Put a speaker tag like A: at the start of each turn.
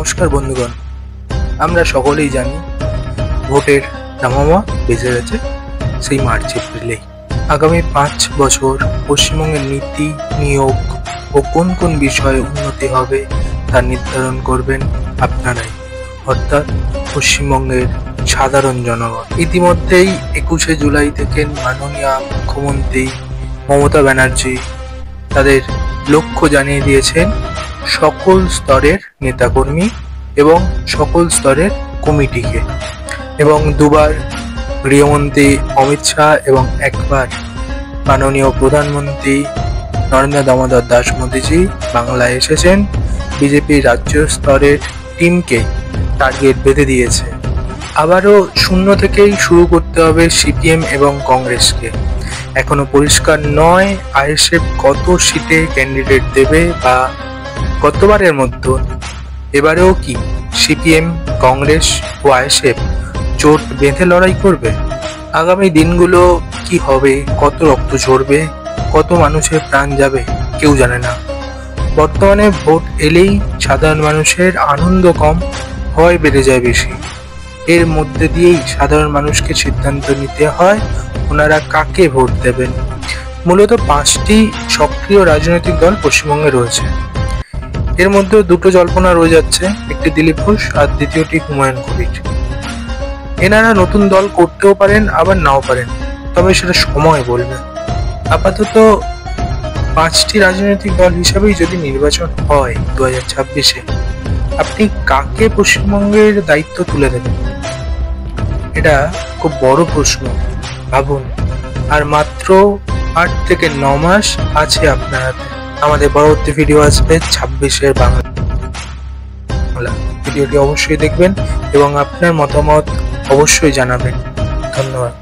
A: নমস্কার বন্ধুগণ, আমরা সকলেই জানি ভোটের দামামা বেজে গেছে সেই মার্চ এপ্রিলেই। আগামী 5 বছর পশ্চিমবঙ্গের নীতি, নিয়োগ ও কোন কোন বিষয়ে উন্নতি হবে তা নির্ধারণ করবেন আপনারাই, অর্থাৎ পশ্চিমবঙ্গের সাধারণ জনগণ। ইতিমধ্যেই 21শে জুলাই থেকে মাননীয় মুখ্যমন্ত্রী মমতা ব্যানার্জি তাদের লক্ষ্য জানিয়ে দিয়েছেন সকল স্তরের নেতাকর্মী এবং সকল স্তরের কমিটিকে, এবং দুবার গৃহমন্ত্রী অমিত শাহ এবং একবার মাননীয় প্রধানমন্ত্রী নরেন্দ্র দামোদর দাস মোদীজি বাংলায় এসেছেন। বিজেপির রাজ্য স্তরের টিমকে টার্গেট বেঁধে দিয়েছে। আবারও শূন্য থেকেই শুরু করতে হবে সিপিএম এবং কংগ্রেসকে। এখনো পরিষ্কার নয় আইএসএফ কত সিটে ক্যান্ডিডেট দেবে, বা গতবারের মতো এবারেও কি সিপিএম, কংগ্রেস ও আইএসএফ জোট বেঁধে লড়াই করবে? আগামী দিনগুলো কি হবে, কত রক্ত ঝরবে, কত মানুষের প্রাণ যাবে কেউ জানে না। বর্তমানে ভোট এলেই সাধারণ মানুষের আনন্দ কম, ভয় বেড়ে যায় বেশি। এর মধ্যে দিয়েই সাধারণ মানুষকে সিদ্ধান্ত নিতে হয় ওনারা কাকে ভোট দেবেন। মূলত 5টি সক্রিয় রাজনৈতিক দল পশ্চিমবঙ্গে রয়েছে। এর মধ্যে দুটো জল্পনা রয়ে যাচ্ছে, একটি দিলীপ ঘোষ আর দ্বিতীয়টি হুমায়ুন কবির। এনারা নতুন দল করতেও পারেন, আবার নাও পারেন, তবে সেটা সময় বলবে। আপাতত 5টি রাজনৈতিক দল হিসাবেই যদি নির্বাচন হয় 2026-এ, আপনি কাকে পশ্চিমবঙ্গের দায়িত্ব তুলে দেবেন? এটা খুব বড় প্রশ্ন, ভাবুন। আর মাত্র 8 থেকে 9 মাস আছে আপনার হাতে। আমাদের পরবর্তী ভিডিও আসবে 26-এর বাংলা। ভিডিওটি অবশ্যই দেখবেন এবং আপনার মতামত অবশ্যই জানাবেন। ধন্যবাদ।